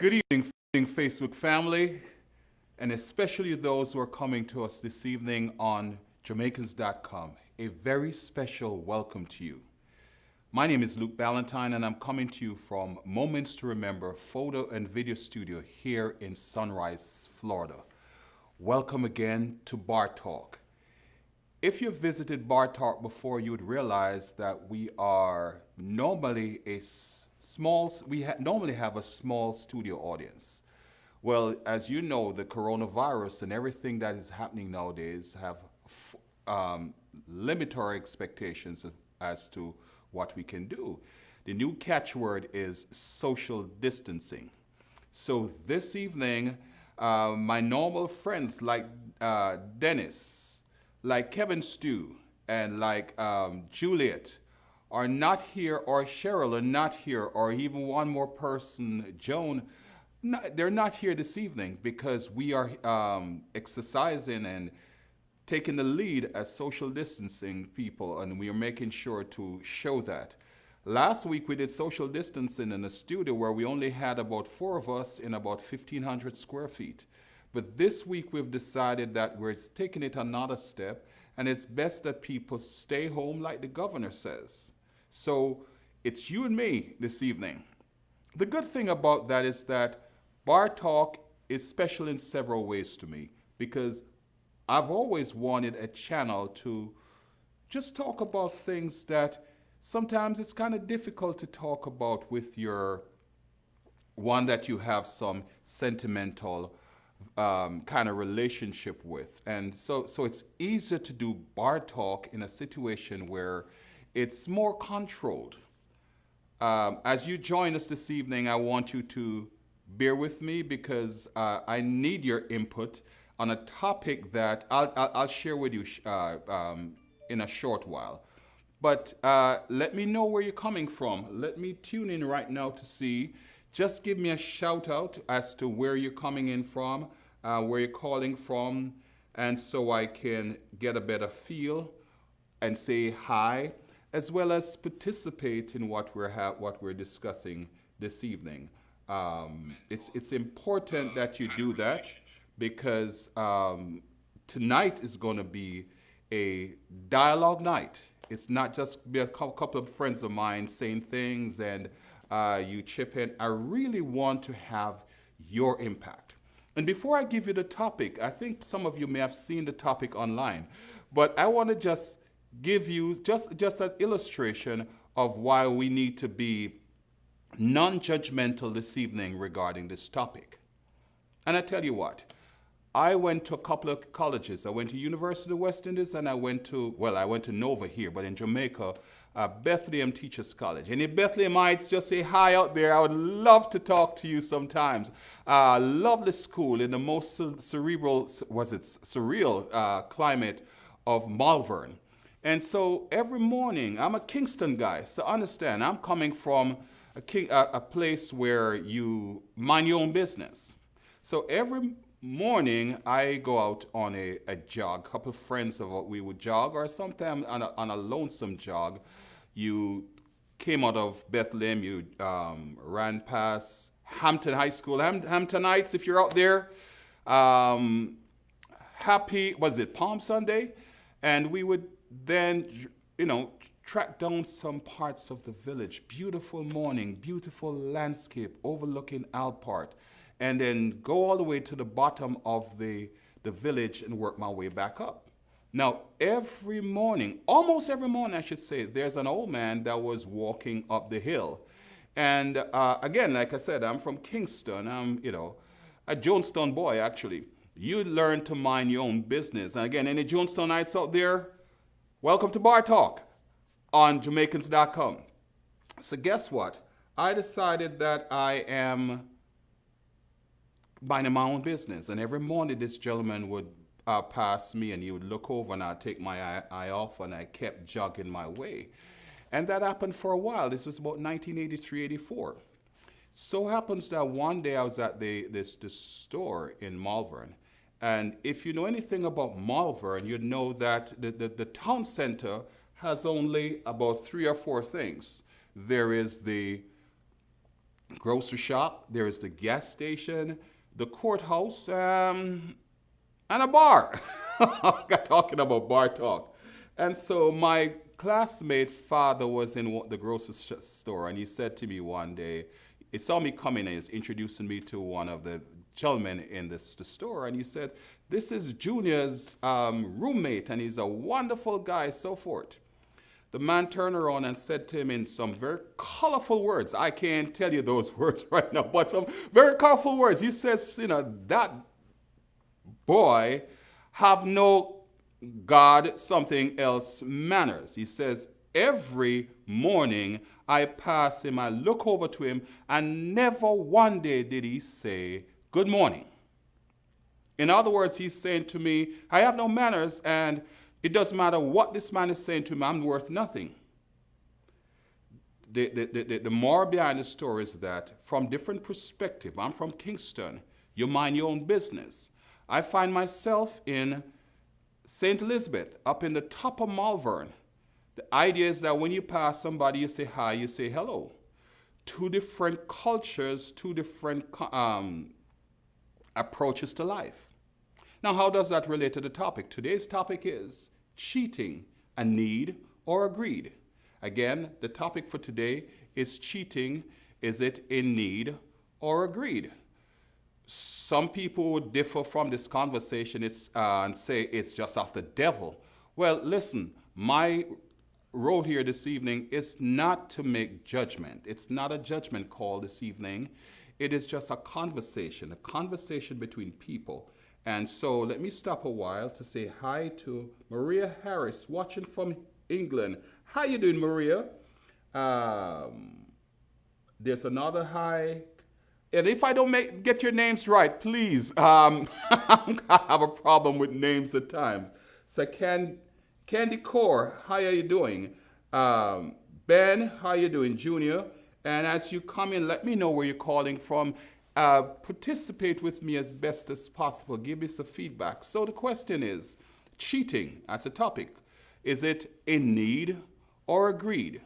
Good evening, Facebook family, and especially those who are coming to us this evening on Jamaicans.com. A very special welcome to you. My name is Luke Ballantyne, and I'm coming to you from Moments to Remember photo and video studio here in Sunrise, Florida. Welcome again to Bar Talk. If you've visited Bar Talk before, you would realize that we are normally normally have a small studio audience. Well, as you know, the coronavirus and everything that is happening nowadays have limit our expectations as to what we can do. The new catchword is social distancing. So this evening, my normal friends like Dennis, like Kevin Stew, and like Juliet are not here, or Cheryl are not here, or even one more person, Joan. They're not here this evening because we are exercising and taking the lead as social distancing people, and we are making sure to show that. Last week we did social distancing in a studio where we only had about 4 of us in about 1,500 square feet. But this week we've decided that we're taking it another step, and it's best that people stay home like the governor says. So it's you and me this evening. The good thing about that is that Bar Talk is special in several ways to me, because I've always wanted a channel to just talk about things that sometimes it's kind of difficult to talk about with your one that you have some sentimental kind of relationship with. And so it's easier to do Bar Talk in a situation where it's more controlled. As you join us this evening, I want you to bear with me because I need your input on a topic that I'll share with you in a short while. But let me know where you're coming from. Let me tune in right now to see. Just give me a shout out as to where you're coming in from, where you're calling from, and so I can get a better feel and say hi, as well as participate in what we're discussing this evening. It's important that you do that because tonight is going to be a dialogue night. It's not just be a couple of friends of mine saying things and you chip in. I really want to have your impact. And before I give you the topic, I think some of you may have seen the topic online, but I want to just give you just an illustration of why we need to be non-judgmental this evening regarding this topic. And I tell you what, I went to a couple of colleges. I went to University of the West Indies, and I went to Nova here, but in Jamaica, Bethlehem Teachers College. Any Bethlehemites, just say hi out there. I would love to talk to you sometimes. Lovely school in the most surreal climate of Malvern. And so every morning, I'm a Kingston guy, so understand, I'm coming from a place where you mind your own business. So every morning, I go out on a jog. A couple of friends of what we would jog, or sometimes on a lonesome jog. You came out of Bethlehem, you ran past Hampton High School. Hamptonites, if you're out there, Palm Sunday? And we would then, track down some parts of the village. Beautiful morning, beautiful landscape overlooking Alport. And then go all the way to the bottom of the village and work my way back up. Now, almost every morning I should say, there's an old man that was walking up the hill. And again, like I said, I'm from Kingston. I'm, a Jonestown boy, actually. You learn to mind your own business. And again, any Jonestownites out there, welcome to Bar Talk on Jamaicans.com. So guess what? I decided that I am minding my own business. And every morning this gentleman would pass me and he would look over and I'd take my eye off and I kept jogging my way. And that happened for a while. This was about 1983, 84. So happens that one day I was at this store in Malvern. And if you know anything about Malvern, you know that the town center has only about 3 or 4 things. There is the grocery shop, there is the gas station, the courthouse, and a bar. Got talking about bar talk. And so my classmate father was in the grocery store, and he said to me one day, he saw me coming and he's introducing me to one of the gentlemen in the store, and he said, "This is Junior's roommate, and he's a wonderful guy," so forth. The man turned around and said to him in some very colorful words. I can't tell you those words right now, but some very colorful words. He says, that boy have no God something else manners. He says, every morning I pass him, I look over to him, and never one day did he say, good morning. In other words, he's saying to me, I have no manners, and it doesn't matter what this man is saying to me, I'm worth nothing. The more behind the story is that from different perspective, I'm from Kingston, you mind your own business. I find myself in St. Elizabeth, up in the top of Malvern. The idea is that when you pass somebody, you say hi, you say hello. Two different cultures, two different approaches to life. Now, how does that relate to the topic? Today's topic is cheating, a need or a greed. Again, the topic for today is cheating. Is it a need or a greed? Some people would differ from this conversation and say it's just of the devil. Well, listen, my role here this evening is not to make judgment. It's not a judgment call this evening. It is just a conversation between people. And so let me stop a while to say hi to Maria Harris, watching from England. How you doing, Maria? There's another hi. And if I don't get your names right, please. I have a problem with names at times. So Candy Core, how are you doing? Ben, how you doing? Junior. And as you come in, let me know where you're calling from. Participate with me as best as possible. Give me some feedback. So the question is, cheating as a topic. Is it a need or a greed?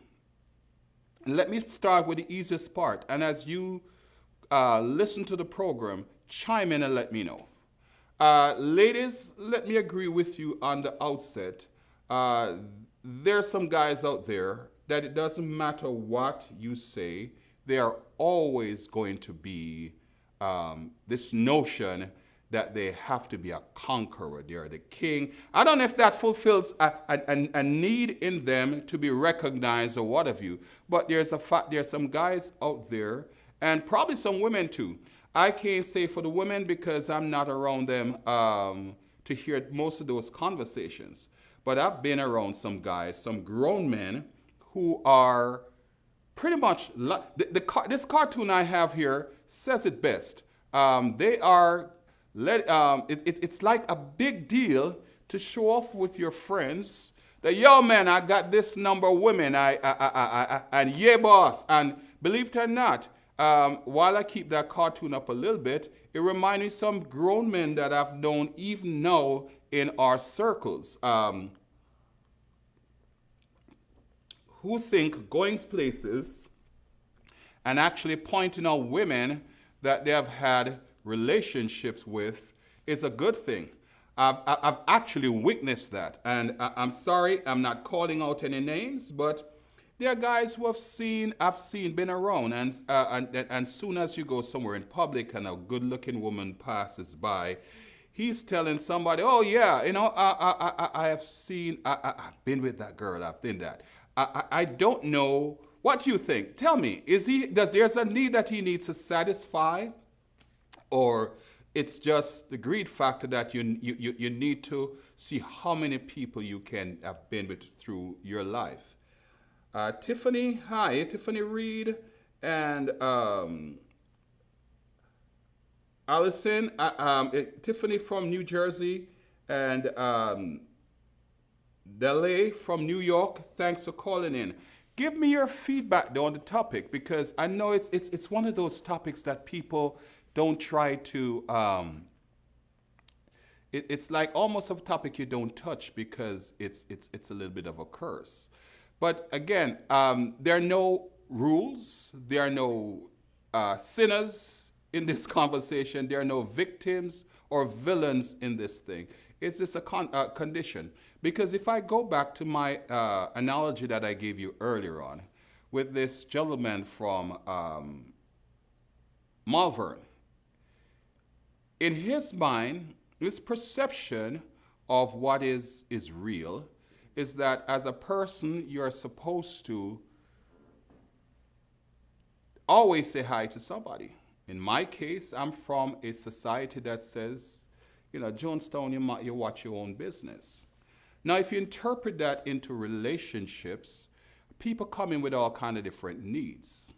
And let me start with the easiest part. And as you listen to the program, chime in and let me know. Ladies, let me agree with you on the outset. There's some guys out there that it doesn't matter what you say, they are always going to be this notion that they have to be a conqueror. They are the king. I don't know if that fulfills a need in them to be recognized or what have you, but there's some guys out there, and probably some women too. I can't say for the women because I'm not around them to hear most of those conversations. But I've been around some guys, some grown men who are pretty much, this cartoon I have here says it best. It's like a big deal to show off with your friends that, yo man, I got this number of women, and yeah boss. And believe it or not, while I keep that cartoon up a little bit, it reminds me of some grown men that I've known even now in our circles. Who think going places and actually pointing out women that they have had relationships with is a good thing. I've actually witnessed that. And I'm sorry, I'm not calling out any names, but there are guys who I've seen, been around. And soon as you go somewhere in public and a good-looking woman passes by, he's telling somebody, oh yeah, I have seen, I've been with that girl, I've been that. I don't know. What do you think? Tell me, there's a need that he needs to satisfy, or it's just the greed factor that you need to see how many people you can have been with through your life? Tiffany, hi, Tiffany Reed, and Allison, Tiffany from New Jersey, and Dele from New York, thanks for calling in. Give me your feedback though on the topic, because I know it's one of those topics that people don't try to, it's like almost a topic you don't touch because it's a little bit of a curse. But again, there are no rules, there are no sinners in this conversation. There are no victims or villains in this thing. It's just a condition. Because if I go back to my analogy that I gave you earlier on with this gentleman from Malvern, in his mind, his perception of what is real is that as a person, you're supposed to always say hi to somebody. In my case, I'm from a society that says, Jonestown, you watch your own business. Now, if you interpret that into relationships, people come in with all kind of different needs.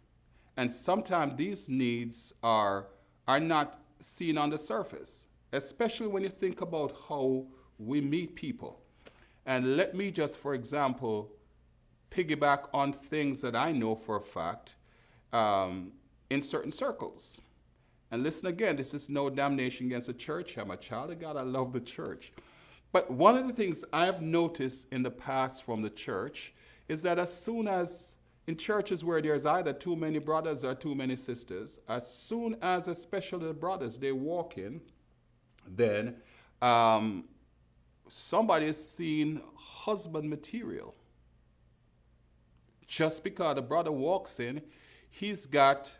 And sometimes these needs are not seen on the surface, especially when you think about how we meet people. And let me just, for example, piggyback on things that I know for a fact in certain circles. And listen again, this is no damnation against the church. I'm a child of God. I love the church. But one of the things I've noticed in the past from the church is that as soon as in churches where there's either too many brothers or too many sisters, as soon as especially the brothers, they walk in, then somebody is seeing husband material. Just because the brother walks in, he's got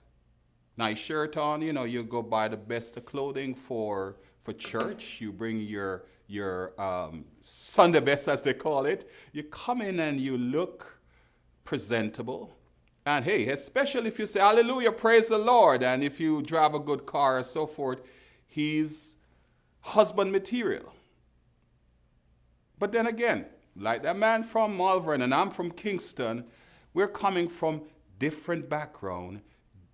nice shirt on, you go buy the best of clothing for church, you bring your Sunday best, as they call it. You come in and you look presentable. And hey, especially if you say, hallelujah, praise the Lord, and if you drive a good car or so forth, he's husband material. But then again, like that man from Malvern and I'm from Kingston, we're coming from different background,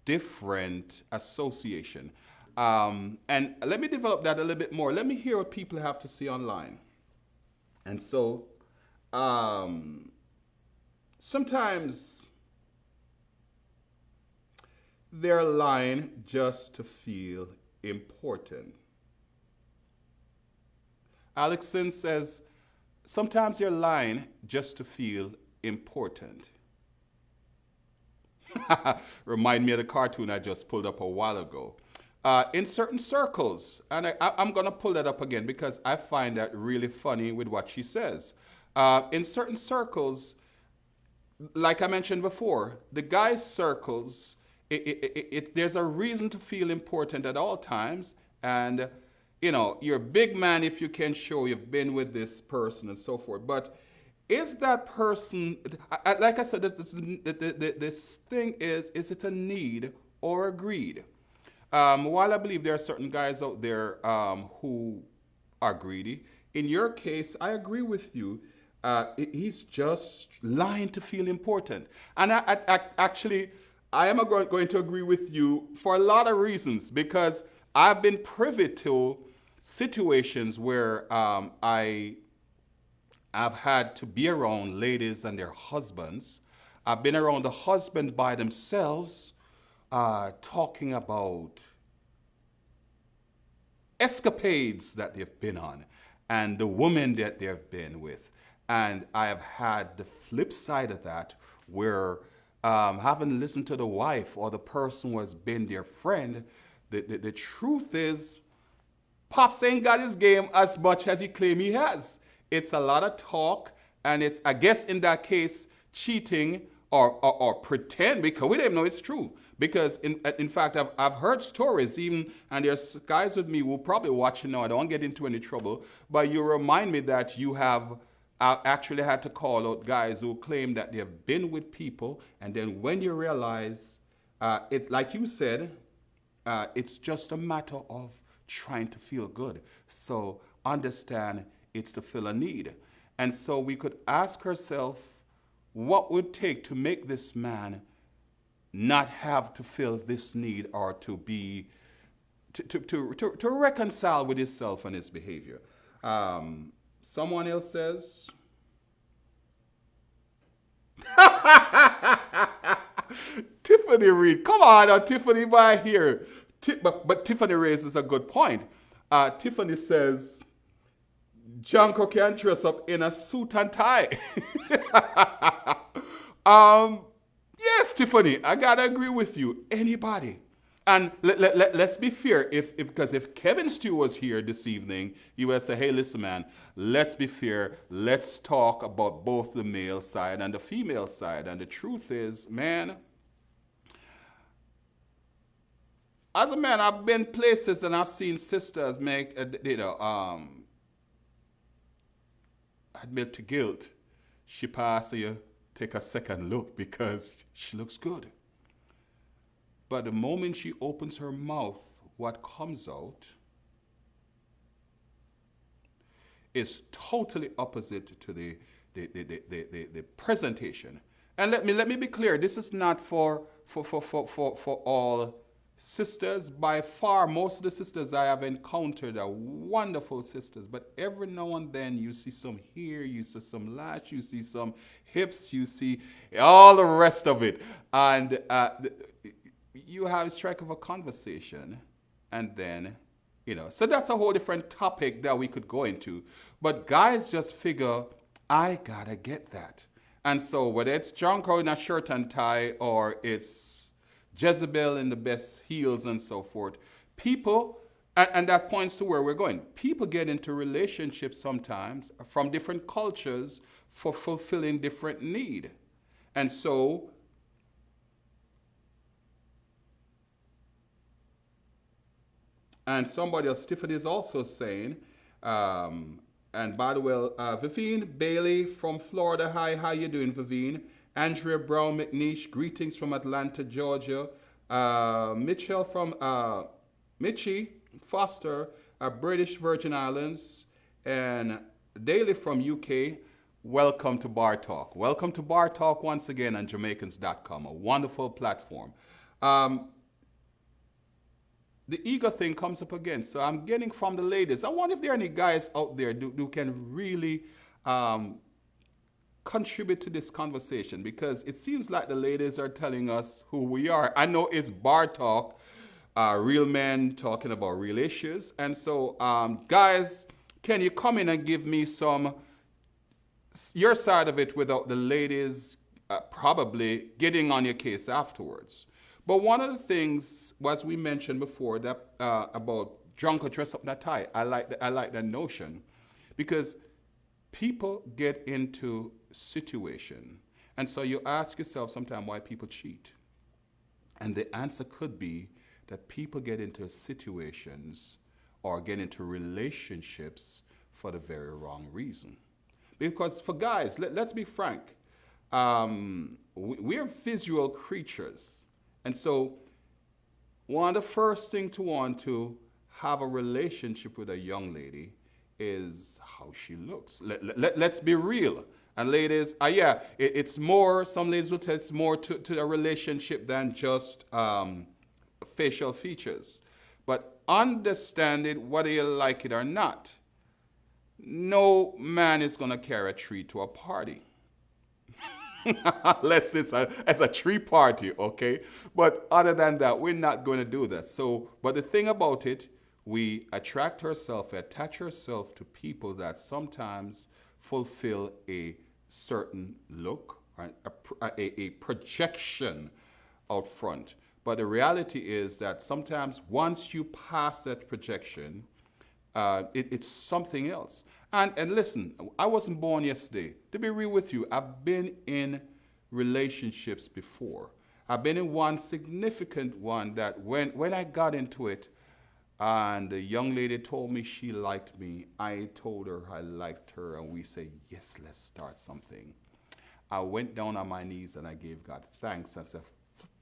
different association. And let me develop that a little bit more. Let me hear what people have to say online. And so sometimes they're lying just to feel important. Alexson says, sometimes you're lying just to feel important. Remind me of the cartoon I just pulled up a while ago. In certain circles, and I'm going to pull that up again because I find that really funny with what she says. In certain circles, like I mentioned before, the guys' circles, there's a reason to feel important at all times. And, you're a big man if you can show you've been with this person and so forth. But is that person, like I said, this thing is it a need or a greed? While I believe there are certain guys out there who are greedy, in your case, I agree with you. He's just lying to feel important. And I am going to agree with you for a lot of reasons, because I've been privy to situations where I've had to be around ladies and their husbands. I've been around the husband by themselves, talking about escapades that they've been on and the woman that they've been with. And I have had the flip side of that where having listened to the wife or the person who has been their friend, the truth is Pops ain't got his game as much as he claims he has. It's a lot of talk, and it's, I guess in that case, cheating or pretend, because we don't even know it's true. Because in fact, I've heard stories even, and there's guys with me who probably watching now, I don't get into any trouble, but you remind me that you have actually had to call out guys who claim that they've been with people, and then when you realize, it's like you said, it's just a matter of trying to feel good. So understand it's to fill a need. And so we could ask ourselves, what would it take to make this man not have to fill this need or to be, to reconcile with himself and his behavior? Someone else says, Tiffany Reed, come on, Tiffany, by here. But Tiffany raises a good point. Tiffany says, Janko can dress up in a suit and tie. Yes, Tiffany, I gotta agree with you. Anybody. And let's be fair. Because if Kevin Stew was here this evening, he would say, "Hey, listen, man. Let's be fair. Let's talk about both the male side and the female side." And the truth is, man, as a man, I've been places and I've seen sisters make, admit to guilt. She passes you, take a second look because she looks good. But the moment she opens her mouth, what comes out is totally opposite to the presentation. And let me be clear, this is not for all sisters. By far, most of the sisters I have encountered are wonderful sisters, but every now and then you see some hair, you see some lash, you see some hips, you see all the rest of it. And you have a strike of a conversation, and then, so that's a whole different topic that we could go into. But guys just figure, I gotta get that. And so whether it's Jonko in a shirt and tie or it's Jezebel in the best heels and so forth, people, and that points to where we're going. People get into relationships sometimes from different cultures for fulfilling different need. And so and somebody else, Tiffany is also saying, and by the way, Vivine Bailey from Florida, hi, how you doing, Vivine? Andrea Brown McNeish, greetings from Atlanta, Georgia. Mitchell from Mitchie Foster, British Virgin Islands, and Daly from UK. Welcome to Bar Talk. Welcome to Bar Talk once again on Jamaicans.com, a wonderful platform. The ego thing comes up again. So I'm getting from the ladies. I wonder if there are any guys out there who can really contribute to this conversation, because it seems like the ladies are telling us who we are. I know it's Bar Talk, real men talking about real issues. And so, guys, can you come in and give me your side of it without the ladies probably getting on your case afterwards? But one of the things, as we mentioned before, that about drunk or dress up in a tie, I like that notion, because people get into situation, and so you ask yourself sometimes why people cheat, and the answer could be that people get into situations or get into relationships for the very wrong reason. Because for guys, let's be frank, we're visual creatures. And so one of the first thing to want to have a relationship with a young lady is how she looks. Let's be real. And ladies, it's more, some ladies will tell it's more to a relationship than just facial features. But understand it, whether you like it or not. No man is going to carry a tree to a party. Unless it's a tree party, okay? But other than that, we're not going to do that. So, but the thing about it, we attach ourselves to people that sometimes fulfill a certain look, right? a projection out front. But the reality is that sometimes once you pass that projection, it's something else. And listen, I wasn't born yesterday. To be real with you, I've been in relationships before. I've been in one significant one that when I got into it, and the young lady told me she liked me, I told her I liked her, and we said, yes, let's start something. I went down on my knees and I gave God thanks. I said,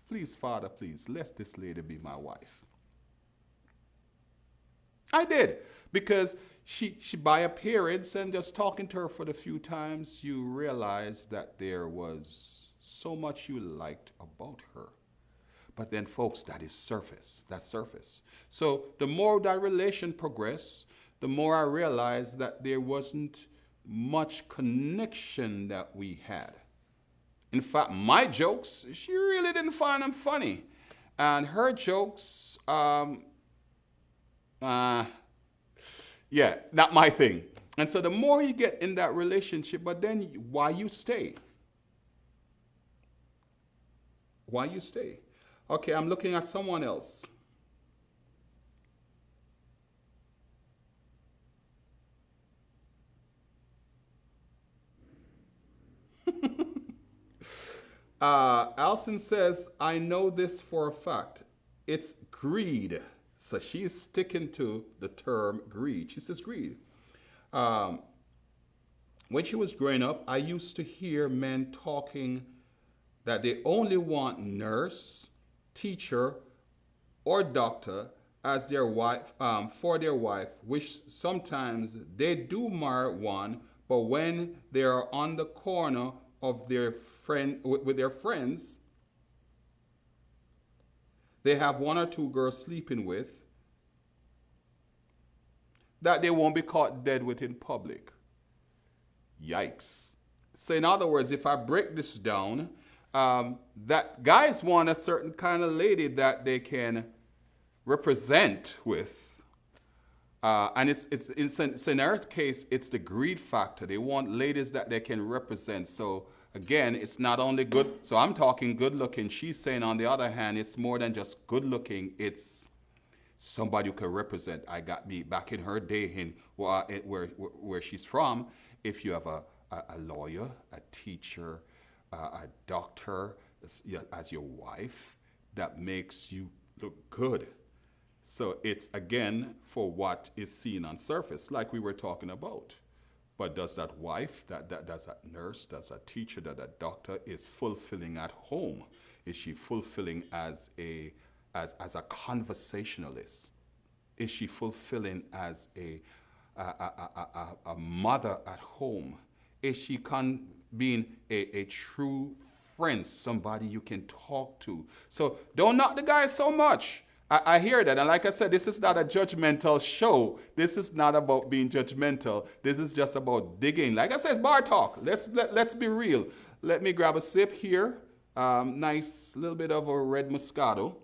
please, Father, please, let this lady be my wife. I did, because she by appearance and just talking to her for the few times, you realize that there was so much you liked about her. But then, folks, that is surface. That's surface. So the more that relation progressed, the more I realized that there wasn't much connection that we had. In fact, my jokes, she really didn't find them funny. And her jokes, not my thing. And so the more you get in that relationship, but then why you stay? Why you stay? Okay, I'm looking at someone else. Alison says, I know this for a fact. It's greed. So she's sticking to the term greed. She says greed. Um, when she was growing up, I used to hear men talking that they only want nurse, teacher, or doctor as their wife for their wife, which sometimes they do marry one, but when they are on the corner of their friend with their friends, they have one or two girls sleeping with that they won't be caught dead with in public. Yikes. So in other words, if I break this down, that guys want a certain kind of lady that they can represent with. So in our case, it's the greed factor. They want ladies that they can represent. So again, it's not only good. So I'm talking good looking. She's saying on the other hand, it's more than just good looking. It's somebody who can represent. I got me back in her day in where she's from. If you have a lawyer, a teacher, a doctor as your wife, that makes you look good. So it's again for what is seen on surface, like we were talking about. But does that wife, does that nurse, does that teacher, that doctor is fulfilling at home? Is she fulfilling as a conversationalist? Is she fulfilling as a mother at home? Is she being a true friend, somebody you can talk to? So don't knock the guy so much. I hear that. And like I said, this is not a judgmental show. This is not about being judgmental. This is just about digging. Like I said, it's bar talk. Let's be real. Let me grab a sip here. Nice little bit of a red Moscato.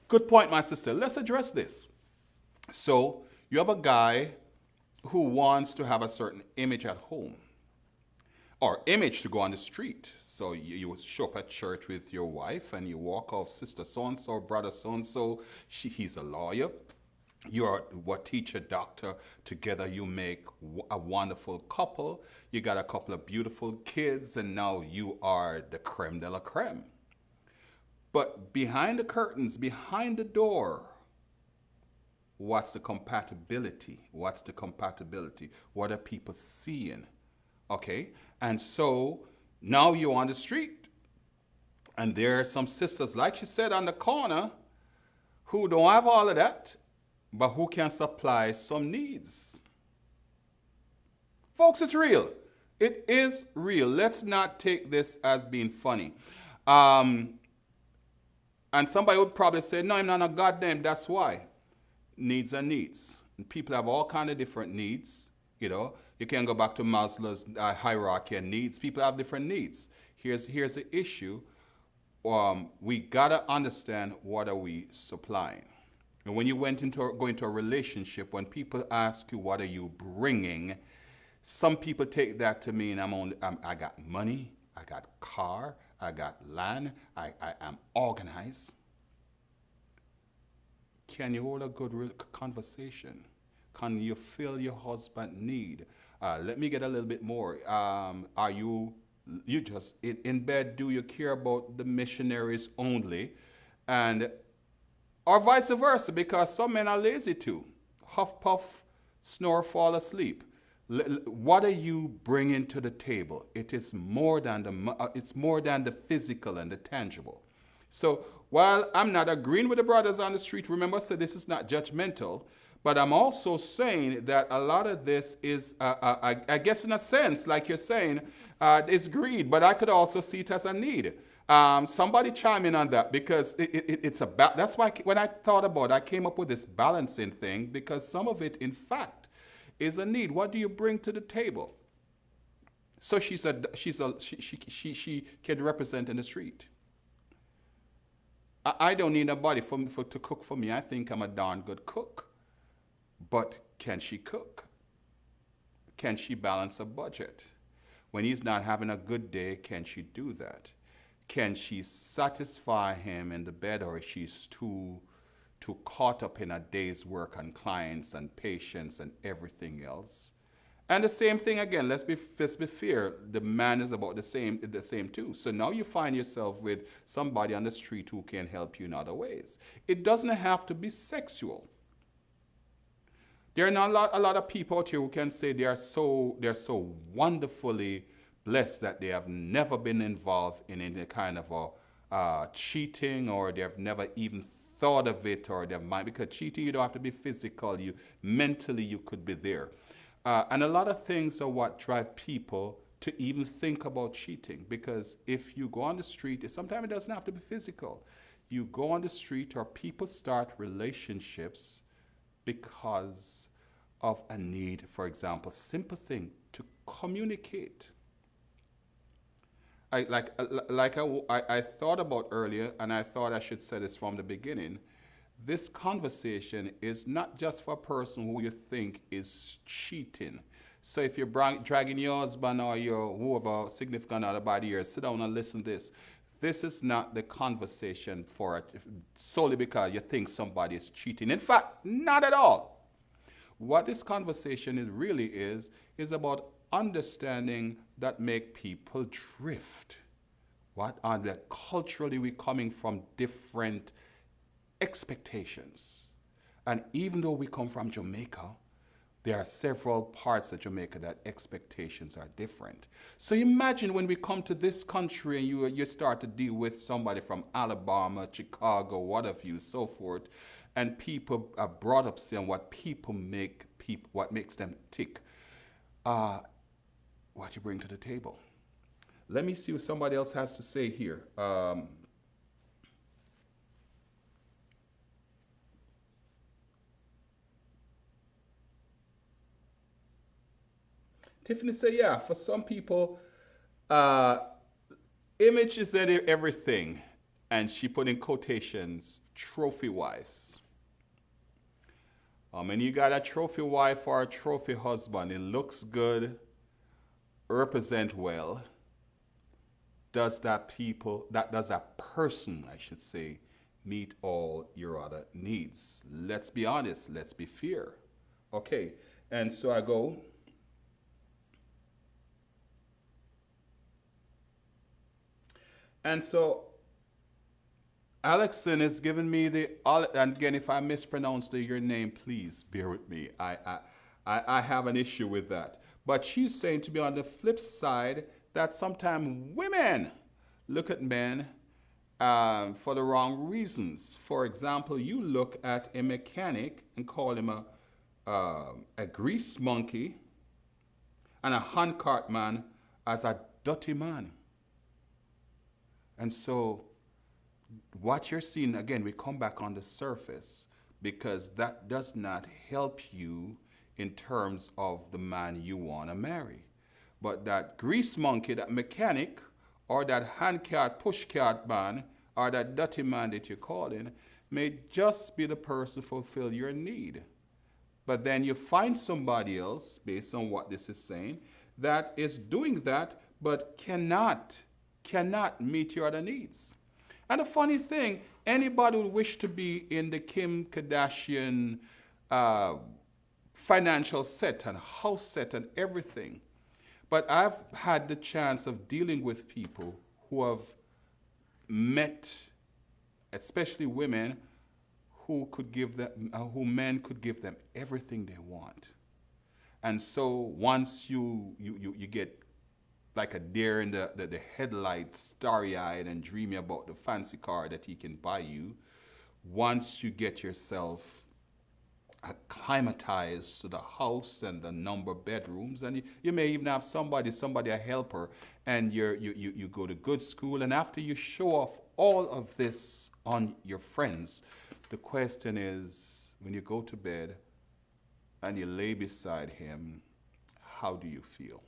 Good point, my sister. Let's address this. So you have a guy who wants to have a certain image at home or image to go on the street. So you show up at church with your wife and you walk off, sister so-and-so, brother so-and-so. He's a lawyer. You're what teacher, doctor. Together you make a wonderful couple. You got a couple of beautiful kids, and now you are the creme de la creme. But behind the curtains, behind the door, what's the compatibility? What's the compatibility? What are people seeing? Okay? And so now you're on the street, and there are some sisters, like she said, on the corner, who don't have all of that, but who can supply some needs. Folks, it's real. It is real. Let's not take this as being funny. And somebody would probably say, no, I'm not a goddamn, that's why. Needs are needs. And people have all kind of different needs, you know. You can go back to Maslow's hierarchy of needs. People have different needs. Here's the issue. We gotta understand what are we supplying. And when you go into a relationship, when people ask you what are you bringing, some people take that to mean I got money, I got car, I got land, I am organized. Can you hold a good conversation? Can you feel your husband need? Let me get a little bit more. Are you just in bed? Do you care about the missionaries only? Or vice versa, because some men are lazy too. Huff, puff, snore, fall asleep. What are you bringing to the table? It is more than the physical and the tangible. So while I'm not agreeing with the brothers on the street, remember, so this is not judgmental, but I'm also saying that a lot of this is, I guess in a sense, like you're saying, is greed, but I could also see it as a need. Somebody chime in on that, because it's about, that's why when I thought about it, I came up with this balancing thing, because some of it, in fact, is a need. What do you bring to the table? So she can represent in the street. I don't need nobody to cook for me. I think I'm a darn good cook. But can she cook? Can she balance a budget? When he's not having a good day, can she do that? Can she satisfy him in the bed, or she's too caught up in a day's work and clients and patients and everything else? And the same thing again. Let's be fair. The man is about the same too. So now you find yourself with somebody on the street who can help you in other ways. It doesn't have to be sexual. There are not a lot of people out here who can say they're so wonderfully blessed that they have never been involved in any kind of a cheating, or they've never even thought of it, or they might, because cheating, you don't have to be physical. You mentally you could be there. And a lot of things are what drive people to even think about cheating. Because if you go on the street, sometimes it doesn't have to be physical. You go on the street, or people start relationships because of a need, for example, simple thing to communicate. I thought about earlier, and I thought I should say this from the beginning. This conversation is not just for a person who you think is cheating. So if you're dragging your husband or your whoever significant other by the ear, sit down and listen to this. This is not the conversation for it solely because you think somebody is cheating. In fact, not at all. What this conversation is about understanding that make people drift. What are the culturally we coming from different expectations. And even though we come from Jamaica, there are several parts of Jamaica that expectations are different. So imagine when we come to this country and you start to deal with somebody from Alabama, Chicago, what have you, so forth, and people are brought up saying what makes them tick. What you bring to the table. Let me see what somebody else has to say here. Tiffany said, yeah, for some people, image is everything. And she put in quotations, trophy wives. When you got a trophy wife or a trophy husband, it looks good, represent well. Does that person, I should say, meet all your other needs? Let's be honest, let's be fair. Okay, and so I go. And so Alexson has given me and again, if I mispronounce your name, please bear with me. I have an issue with that. But she's saying to me on the flip side that sometimes women look at men for the wrong reasons. For example, you look at a mechanic and call him a grease monkey, and a handcart man as a dirty man. And so what you're seeing, again, we come back on the surface, because that does not help you in terms of the man you want to marry. But that grease monkey, that mechanic, or that handcart, pushcart man, or that dirty man that you're calling, may just be the person to fulfill your need. But then you find somebody else, based on what this is saying, that is doing that, but cannot meet your other needs. And the funny thing, anybody who wish to be in the Kim Kardashian financial set and house set and everything, but I've had the chance of dealing with people who have met, especially women, who men could give them everything they want. And so once you get like a deer in the headlights, starry-eyed and dreamy about the fancy car that he can buy you, once you get yourself acclimatized to the house and the number of bedrooms, and you may even have somebody a helper, and you go to good school, and after you show off all of this on your friends, the question is, when you go to bed and you lay beside him, how do you feel?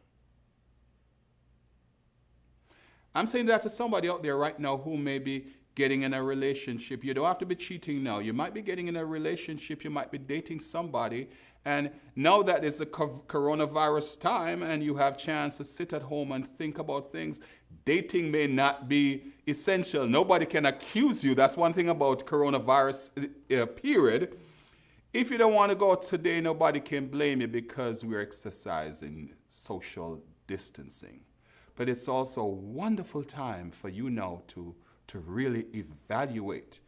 I'm saying that to somebody out there right now who may be getting in a relationship. You don't have to be cheating now. You might be getting in a relationship. You might be dating somebody. And now that it's a coronavirus time and you have chance to sit at home and think about things, dating may not be essential. Nobody can accuse you. That's one thing about coronavirus period, If you don't want to go out today, nobody can blame you because we're exercising social distancing. But it's also a wonderful time for you now to really evaluate.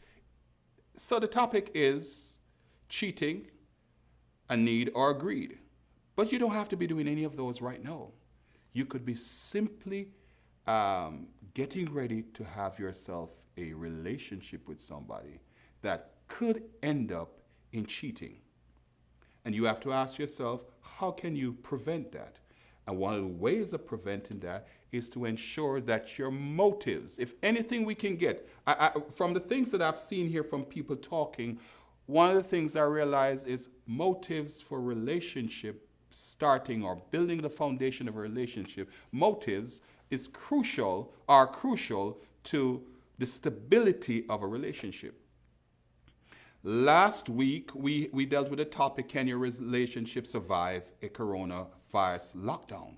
So the topic is cheating, a need, or a greed. But you don't have to be doing any of those right now. You could be simply getting ready to have yourself a relationship with somebody that could end up in cheating. And you have to ask yourself, how can you prevent that? And one of the ways of preventing that is to ensure that your motives, if anything we can get, from the things that I've seen here from people talking, one of the things I realize is motives for relationship starting or building the foundation of a relationship, motives are crucial to the stability of a relationship. Last week, we dealt with the topic, can your relationship survive a coronavirus lockdown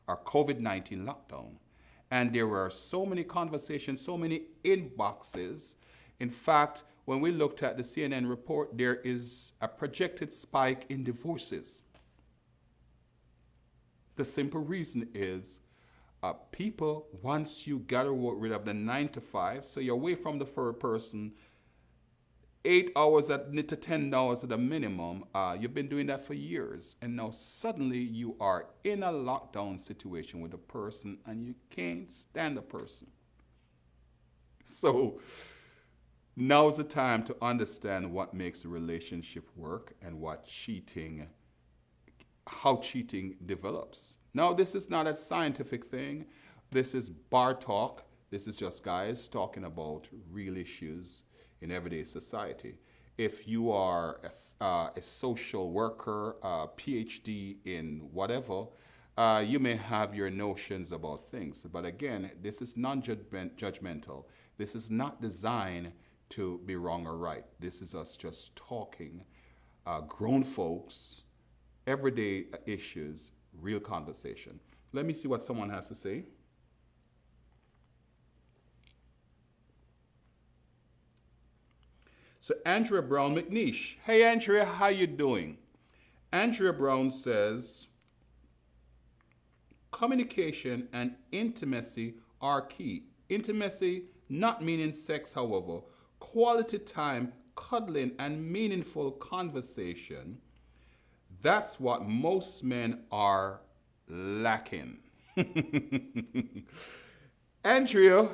or COVID-19 lockdown? And there were so many conversations, so many inboxes. In fact, when we looked at the CNN report, there is a projected spike in divorces. The simple reason is people, once you got rid of the 9 to 5, so you're away from the third person, 8 hours to 10 hours at a minimum, you've been doing that for years. And now suddenly you are in a lockdown situation with a person and you can't stand the person. So now's the time to understand what makes a relationship work and how cheating develops. Now, this is not a scientific thing. This is bar talk. This is just guys talking about real issues in everyday society. If you are a social worker, a PhD in whatever, you may have your notions about things. But again, this is non-judgmental. This is not designed to be wrong or right. This is us just talking, grown folks, everyday issues, real conversation. Let me see what someone has to say. So Andrea Brown McNeish. Hey Andrea, how you doing? Andrea Brown says, communication and intimacy are key. Intimacy, not meaning sex, however. Quality time, cuddling, and meaningful conversation. That's what most men are lacking. Andrea,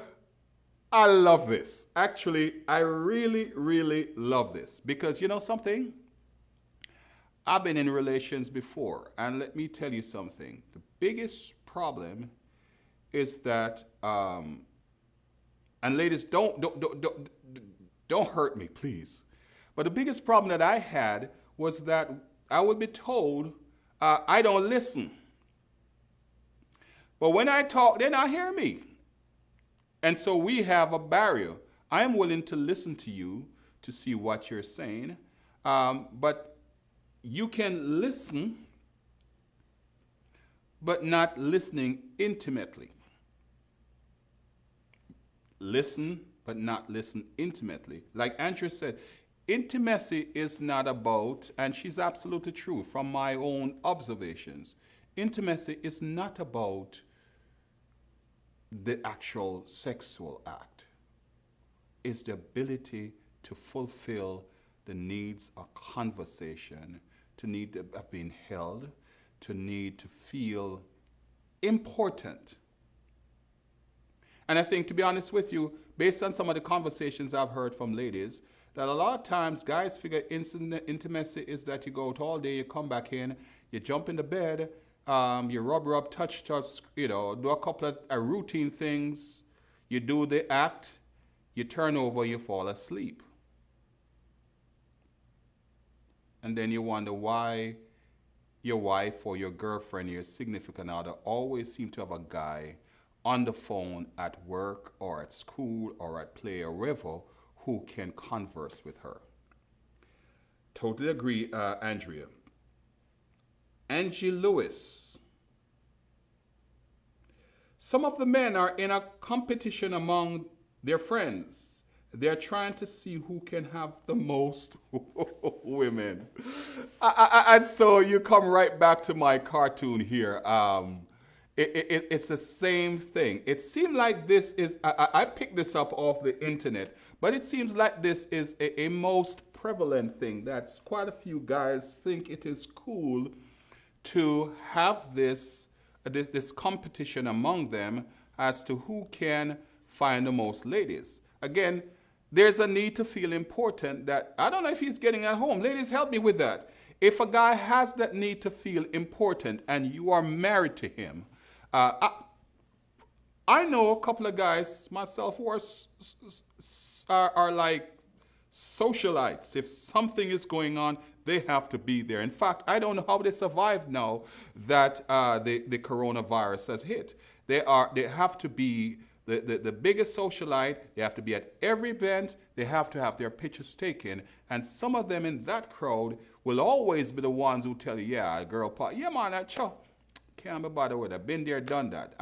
I love this. Actually, I really, really love this. Because you know something? I've been in relations before. And let me tell you something. The biggest problem is that, and ladies, don't hurt me, please. But the biggest problem that I had was that I would be told, I don't listen. But when I talk, they don't hear me. And so we have a barrier. I am willing to listen to you to see what you're saying. But you can listen, but not listening intimately. Listen, but not listen intimately. Like Andrew said, intimacy is not about, and she's absolutely true from my own observations, intimacy is not about the actual sexual act. It's the ability to fulfill the needs of conversation, to need of being held, to need to feel important. And I think, to be honest with you, based on some of the conversations I've heard from ladies, that a lot of times guys figure intimacy is that you go out all day, you come back in, you jump in the bed, you rub, touch, do a couple of routine things, you do the act, you turn over, you fall asleep. And then you wonder why your wife or your girlfriend, your significant other always seem to have a guy on the phone at work or at school or at play or wherever who can converse with her. Totally agree, Andrea. Angie Lewis. Some of the men are in a competition among their friends. They're trying to see who can have the most women. And so you come right back to my cartoon here. It's the same thing. It seemed like this is, I picked this up off the internet, but it seems like this is a most prevalent thing that quite a few guys think it is cool to have this competition among them as to who can find the most ladies. Again, there's a need to feel important that I don't know if he's getting at home. Ladies, help me with that. If a guy has that need to feel important and you are married to him, I know a couple of guys myself who are like socialites. If something is going on, they have to be there. In fact, I don't know how they survive now that the coronavirus has hit. They have to be the biggest socialite. They have to be at every event. They have to have their pictures taken. And some of them in that crowd will always be the ones who tell you, yeah, girl, yeah, man, that show. Can't be bothered with it. Been there, done that.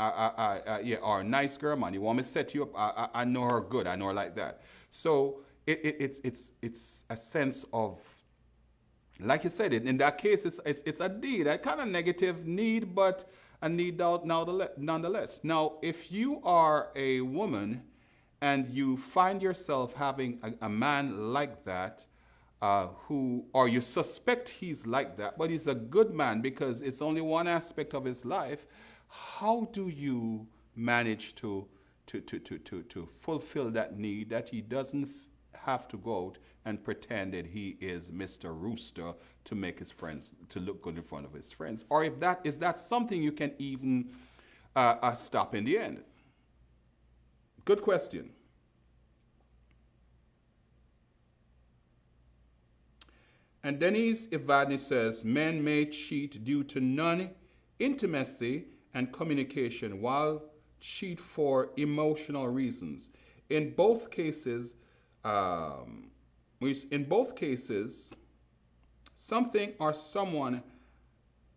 Yeah, or nice girl, man. You want me to set you up? I know her good. I know her like that. So it's a sense of, like you said, in that case, it's a need, a kind of negative need, but a need nonetheless. Now, if you are a woman and you find yourself having a man like that, or you suspect he's like that, but he's a good man because it's only one aspect of his life, how do you manage to fulfill that need that he doesn't have to go out and pretend that he is Mr. Rooster to make his friends, to look good in front of his friends? Or if that is that something you can even stop in the end? Good question. And Denise Ivadny says, men may cheat due to non-intimacy and communication, while cheat for emotional reasons. In both cases, something or someone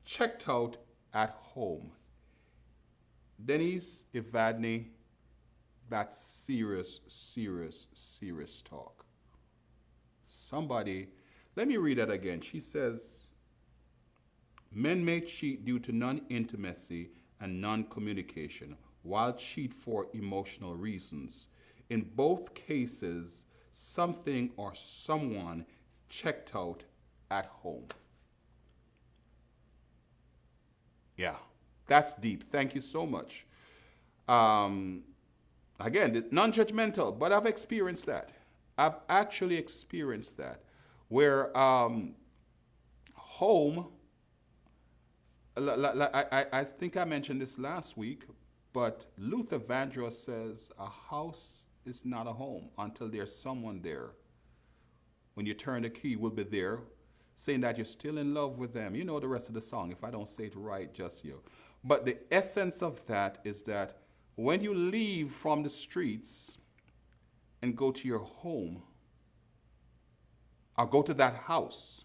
checked out at home. Denise Ivadny, that's serious, serious, serious talk. Somebody, let me read that again. She says, men may cheat due to non-intimacy and non-communication, while cheat for emotional reasons. In both cases, something or someone checked out at home. Yeah, that's deep. Thank you so much. Again, non-judgmental, but I've experienced that. I've actually experienced that. Where home, I think I mentioned this last week, but Luther Vandross says a house is not a home until there's someone there. When you turn the key, will be there, saying that you're still in love with them. You know the rest of the song. If I don't say it right, just you. But the essence of that is that when you leave from the streets and go to your home, or go to that house,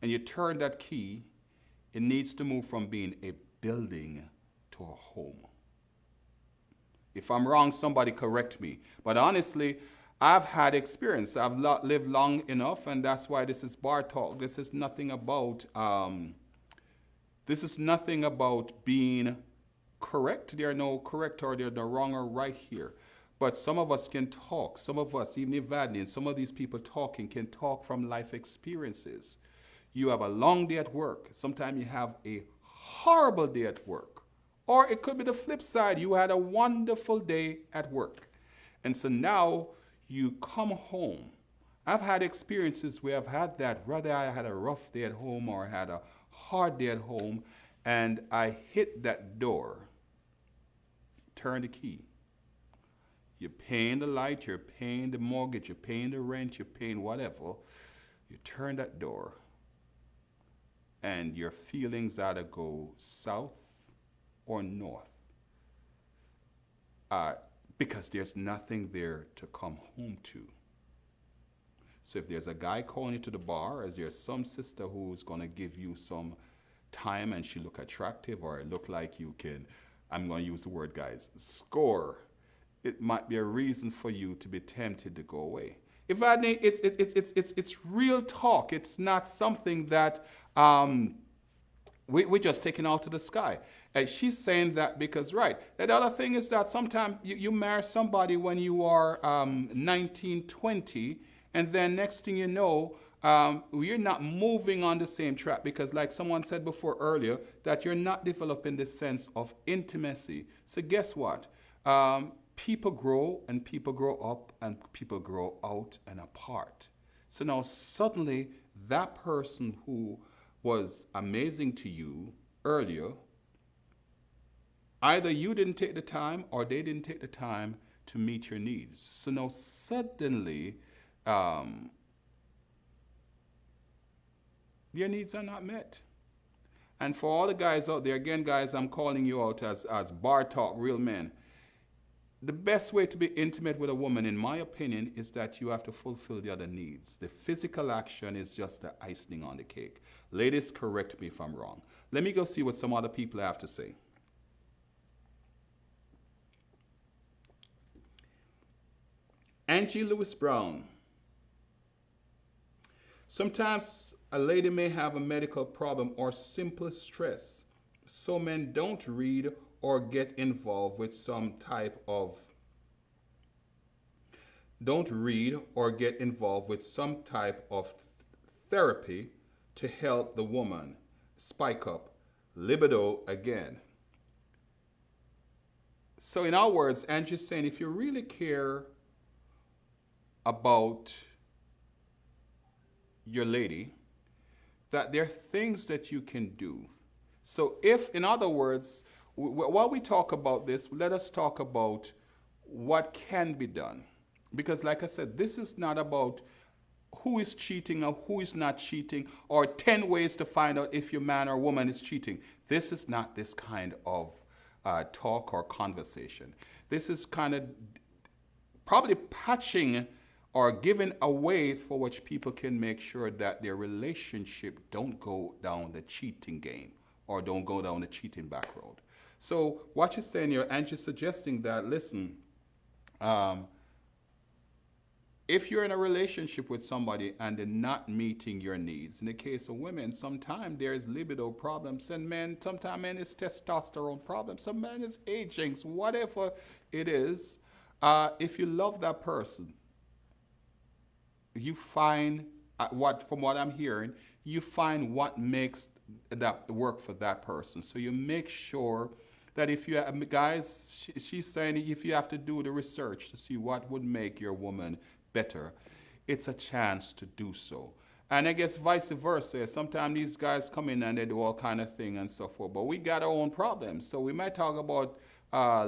and you turn that key, it needs to move from being a building to a home. If I'm wrong, somebody correct me. But honestly, I've had experience. I've lived long enough, and that's why this is bar talk. This is nothing about being correct. There are no correct or there are no wrong or right here. But some of us can talk. Some of us, even Ivadny, and some of these people talking can talk from life experiences. You have a long day at work. Sometimes you have a horrible day at work. Or it could be the flip side. You had a wonderful day at work. And so now you come home. I've had experiences where I've had that, whether I had a rough day at home or I had a hard day at home, and I hit that door, turn the key. You're paying the light, you're paying the mortgage, you're paying the rent, you're paying whatever. You turn that door, and your feelings either go south or north. Because there's nothing there to come home to. So if there's a guy calling you to the bar, or there's some sister who's going to give you some time and she look attractive or look like you can, I'm going to use the word, guys, score. it might be a reason for you to be tempted to go away. If I need, it's real talk. It's not something that we're just taking out to the sky. And she's saying that because, right. The other thing is that sometimes you marry somebody when you are 19, 20, and then next thing you know, you're not moving on the same track because, like someone said before earlier, that you're not developing this sense of intimacy. So guess what? People grow and people grow up and people grow out and apart. So now suddenly that person who was amazing to you earlier, either you didn't take the time or they didn't take the time to meet your needs. So now suddenly your needs are not met. And for all the guys out there, again, guys, I'm calling you out as bar talk, real men. The best way to be intimate with a woman, in my opinion, is that you have to fulfill the other needs. The physical action is just the icing on the cake. Ladies, correct me if I'm wrong. Let me go see what some other people have to say. Angie Lewis Brown. Sometimes a lady may have a medical problem or simple stress, so men don't read or get involved with some type of therapy to help the woman spike up libido again. So in other words, Angie's saying if you really care about your lady, that there are things that you can do. So if, in other words, while we talk about this, let us talk about what can be done. Because like I said, this is not about who is cheating or who is not cheating or 10 ways to find out if your man or woman is cheating. This is not this kind of talk or conversation. This is kind of probably patching or giving a way for which people can make sure that their relationship don't go down the cheating game or don't go down the cheating back road. So what you're saying here, and you're suggesting that, listen, if you're in a relationship with somebody and they're not meeting your needs, in the case of women, sometimes there's libido problems, and men, sometimes men is testosterone problems, some men is aging, whatever it is. If you love that person, you find from what I'm hearing, you find what makes that work for that person. So you make sure that if you guys, she's saying if you have to do the research to see what would make your woman better, it's a chance to do so. And I guess vice versa. Sometimes these guys come in and they do all kind of thing and so forth. But we got our own problems. So we might talk about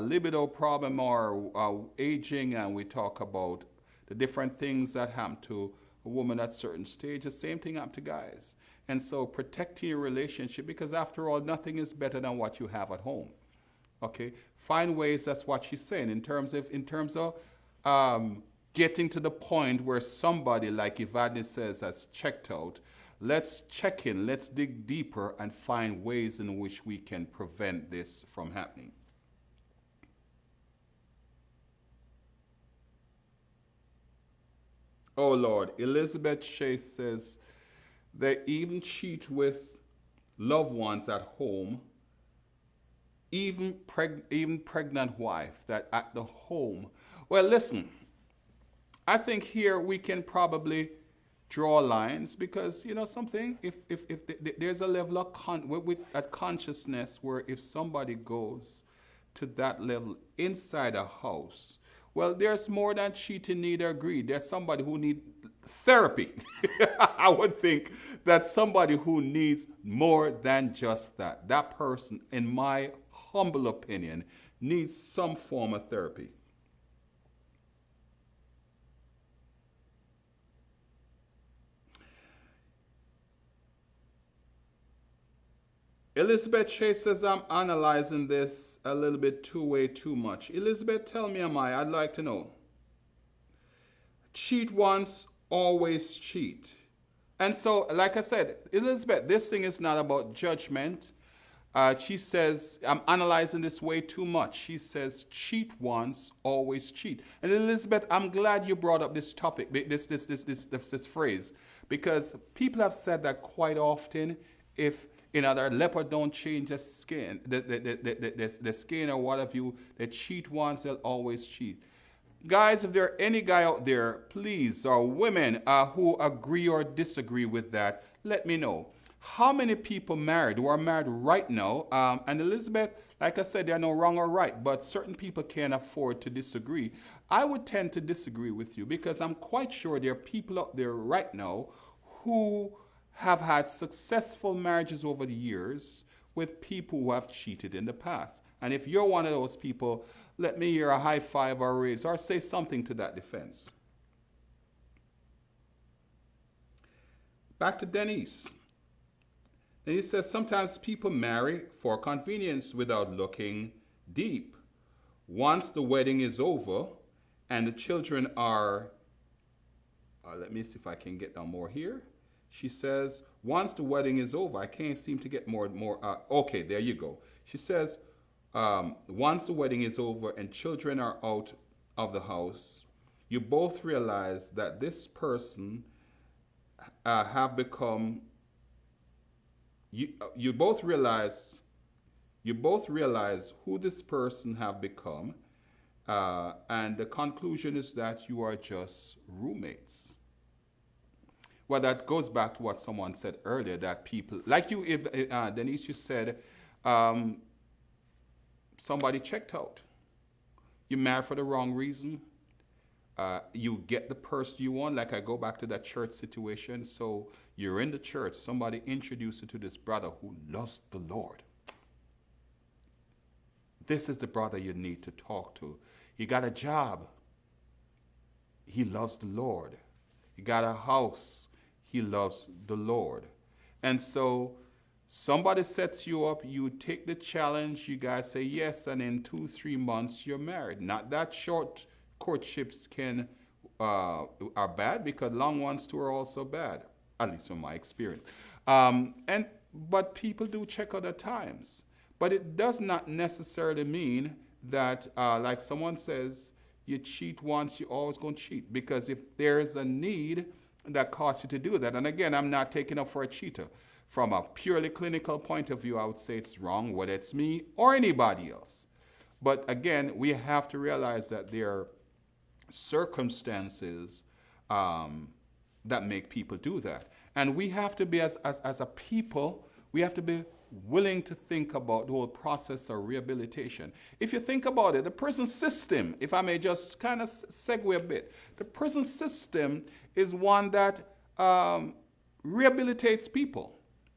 libido problem or aging, and we talk about the different things that happen to a woman at certain stage. The same thing happen to guys. And so protecting your relationship, because after all, nothing is better than what you have at home. Okay, find ways. That's what she's saying in terms of getting to the point where somebody, like Evadne says, has checked out. Let's check in. Let's dig deeper and find ways in which we can prevent this from happening. Oh Lord, Elizabeth Shea says they even cheat with loved ones at home. Even pregnant wife that at the home. Well, listen, I think here we can probably draw lines because, you know something, if there's a level of consciousness where if somebody goes to that level inside a house, well, there's more than cheating, need, or greed. There's somebody who needs therapy. I would think that somebody who needs more than just that. That person, in my humble opinion, needs some form of therapy. Elizabeth Chase says, I'm analyzing this a little bit way too much. Elizabeth, tell me, I'd like to know. Cheat once, always cheat. And so, like I said, Elizabeth, this thing is not about judgment. She says, I'm analyzing this way too much. She says, cheat once, always cheat. And Elizabeth, I'm glad you brought up this topic, this phrase, because people have said that quite often. If a leopard don't change the skin, the skin or what have you, they cheat once, they'll always cheat. Guys, if there are any guy out there, please, or women who agree or disagree with that, let me know. How many people married who are married right now? And Elizabeth, like I said, there are no wrong or right, but certain people can't afford to disagree. I would tend to disagree with you because I'm quite sure there are people out there right now who have had successful marriages over the years with people who have cheated in the past. And if you're one of those people, let me hear a high five or raise or say something to that defense. Back to Denise. And he says sometimes people marry for convenience without looking deep. Once the wedding is over and the children are, let me see if I can get down more here. She says, once the wedding is over, I can't seem to get more. Okay, there you go. She says, once the wedding is over and children are out of the house, you both realize that this person have become. You both realize who this person have become, and the conclusion is that you are just roommates. Well, that goes back to what someone said earlier, that people like you, if Denise, you said somebody checked out. You married for the wrong reason. You get the person you want. Like I go back to that church situation. So you're in the church. Somebody introduced you to this brother who loves the Lord. This is the brother you need to talk to. He got a job. He loves the Lord. He got a house. He loves the Lord. And so somebody sets you up, you take the challenge, you guys say yes, and in 2-3 months you're married. Not that short courtships are bad, because long ones too are also bad, at least from my experience. But people do check other times. But it does not necessarily mean that, like someone says, you cheat once, you're always going to cheat. Because if there is a need that causes you to do that, and again, I'm not taking up for a cheater. From a purely clinical point of view, I would say it's wrong, whether it's me or anybody else. But again, we have to realize that there are circumstances that make people do that. And we have to be, as a people, we have to be willing to think about the whole process of rehabilitation. If you think about it, the prison system, if I may just kind of segue a bit, the prison system is one that rehabilitates people.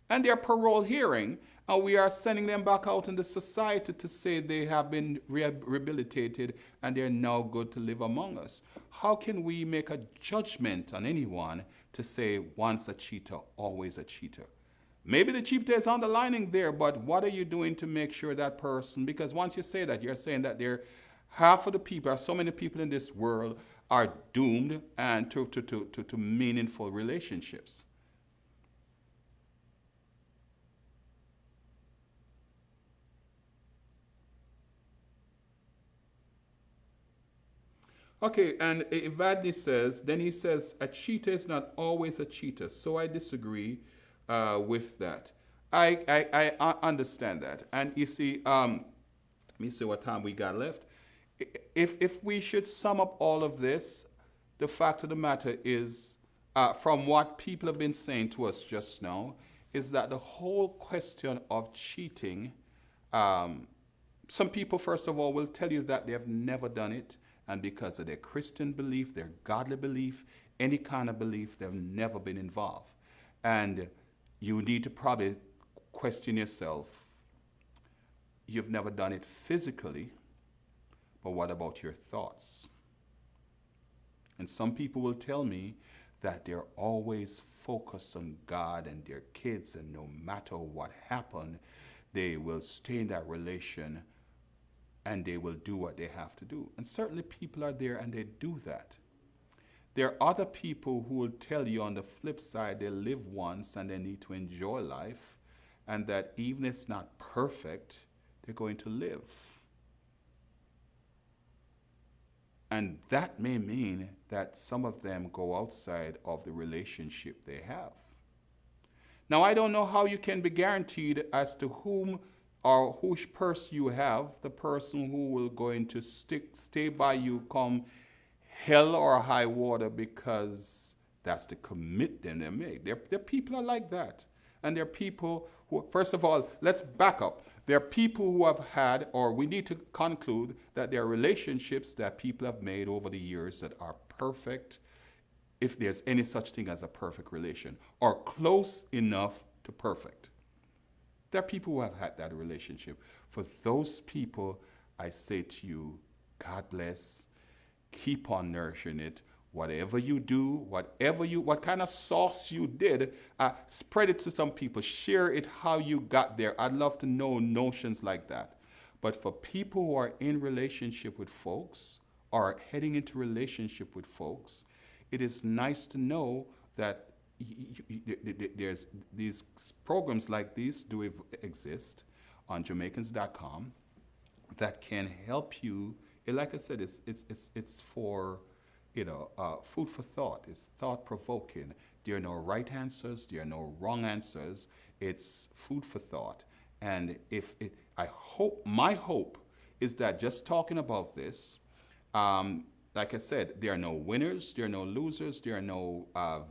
And their parole hearing, and we are sending them back out into society to say they have been rehabilitated and they're now good to live among us. How can we make a judgment on anyone to say once a cheater, always a cheater? Maybe the cheater is underlining there, but what are you doing to make sure that person, because once you say that, you're saying that half of the people, so many people in this world are doomed and to meaningful relationships. Okay, and Evadne says, then he says, a cheater is not always a cheater. So I disagree with that. I understand that. And you see, let me see what time we got left. If we should sum up all of this, the fact of the matter is, from what people have been saying to us just now, is that the whole question of cheating, some people, first of all, will tell you that they have never done it. And because of their Christian belief, their godly belief, any kind of belief, they've never been involved. And you need to probably question yourself. You've never done it physically, but what about your thoughts? And some people will tell me that they're always focused on God and their kids, and no matter what happened, they will stay in that relation and they will do what they have to do. And certainly people are there and they do that. There are other people who will tell you on the flip side they live once and they need to enjoy life. and that even if it's not perfect, they're going to live. And that may mean that some of them go outside of the relationship they have. Now, I don't know how you can be guaranteed as to whom or which person you have, the person who will going to stay by you come hell or high water, because that's the commitment they make. There people are like that. And there are people who, first of all, let's back up. There are people who have had, or we need to conclude that there are relationships that people have made over the years that are perfect, if there's any such thing as a perfect relation, or close enough to perfect. There are people who have had that relationship. For those people, I say to you, God bless. Keep on nourishing it. Whatever you do, what kind of sauce you did, spread it to some people. Share it how you got there. I'd love to know notions like that. But for people who are in relationship with folks or heading into relationship with folks, it is nice to know that there's these programs like these do exist on Jamaicans.com that can help you. Like I said, it's for food for thought. It's thought provoking. There are no right answers. There are no wrong answers. It's food for thought. And my hope is that just talking about this, like I said, there are no winners, there are no losers, there are no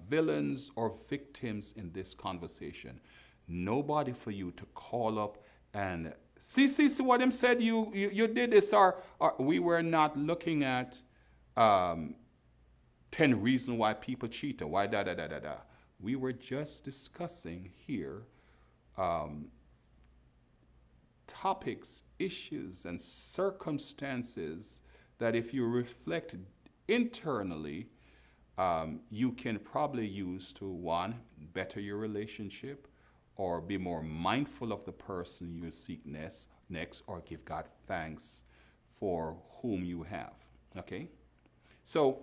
villains or victims in this conversation. Nobody for you to call up and see what him said. You did this, or we were not looking at 10 reasons why people cheat, or why da da da da da. We were just discussing here topics, issues, and circumstances that if you reflect internally, you can probably use to, one, better your relationship, or be more mindful of the person you seek next, or give God thanks for whom you have. Okay? So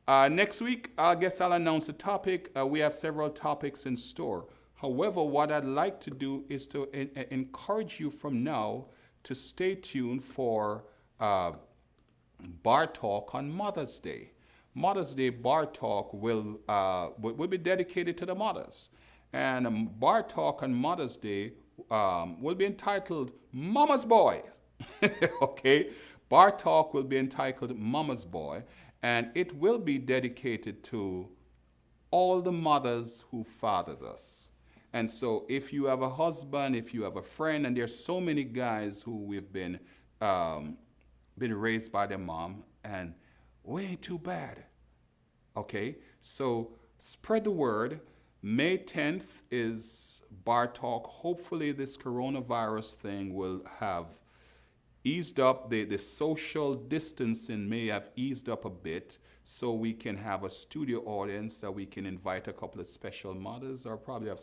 next week, I guess I'll announce a topic. We have several topics in store. However, what I'd like to do is to encourage you from now to stay tuned for Bar Talk on Mother's Day. Mother's Day Bar Talk will be dedicated to the mothers. And Bar Talk on Mother's Day will be entitled Mama's Boy. Okay? Bar Talk will be entitled Mama's Boy, and it will be dedicated to all the mothers who fathered us. And so if you have a husband, if you have a friend, and there's so many guys who we've been raised by their mom, and we ain't too bad. Okay? So spread the word. May 10th is Bar Talk. Hopefully this coronavirus thing will have eased up. The social distancing may have eased up a bit, so we can have a studio audience that we can invite a couple of special mothers, or probably have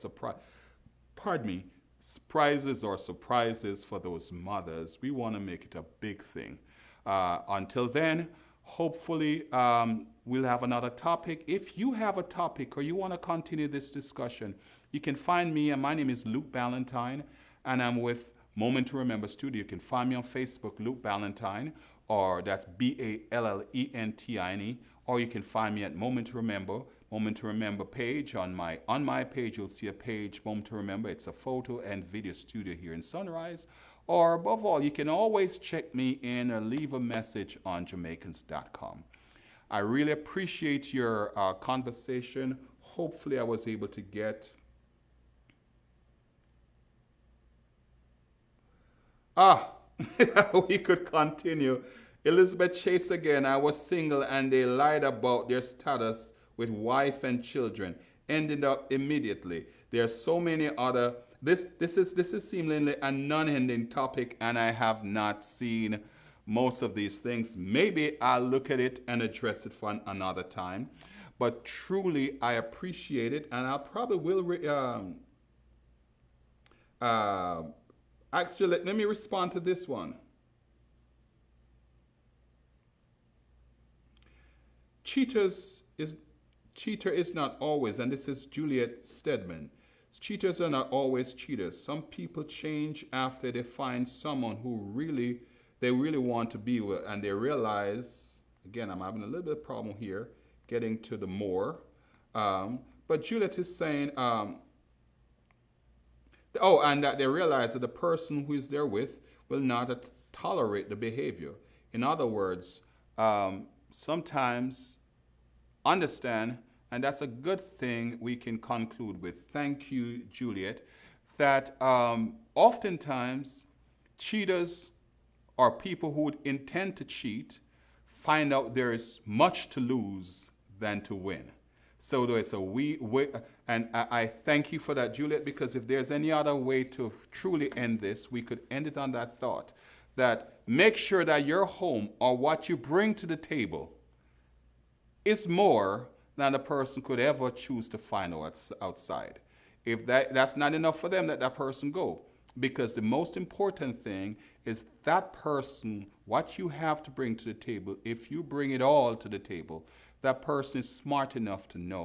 prizes or surprises for those mothers. We want to make it a big thing. Until then, hopefully we'll have another topic. If you have a topic or you want to continue this discussion, you can find me, and my name is Luke Ballantyne, and I'm with Moment to Remember Studio. You can find me on Facebook, Luke Ballantyne, or that's Ballentine, or you can find me at Moment to Remember page. On my page, you'll see a page, Moment to Remember. It's a photo and video studio here in Sunrise. Or above all, you can always check me in or leave a message on Jamaicans.com. I really appreciate your conversation. Hopefully I was able to get... we could continue. Elizabeth Chase again. I was single and they lied about their status with wife and children. Ended up immediately. There are so many other... This is seemingly a non-ending topic, and I have not seen most of these things. Maybe I'll look at it and address it for another time. But truly, I appreciate it, and I probably will... actually, let me respond to this one. Cheater is not always, and this is Juliet Stedman. Cheaters are not always cheaters. Some people change after they find someone they really want to be with, and they realize, again, I'm having a little bit of problem here getting to the more. But Juliet is saying, and that they realize that the person who is there with will not tolerate the behavior. In other words, sometimes understand, and that's a good thing we can conclude with. Thank you, Juliet, that oftentimes cheaters or people who would intend to cheat find out there is much to lose than to win. So it's a and I thank you for that, Juliet, because if there's any other way to truly end this, we could end it on that thought, that make sure that your home or what you bring to the table is more than a person could ever choose to find outside. If that's not enough for them, let that person go. Because the most important thing is that person, what you have to bring to the table, if you bring it all to the table, that person is smart enough to know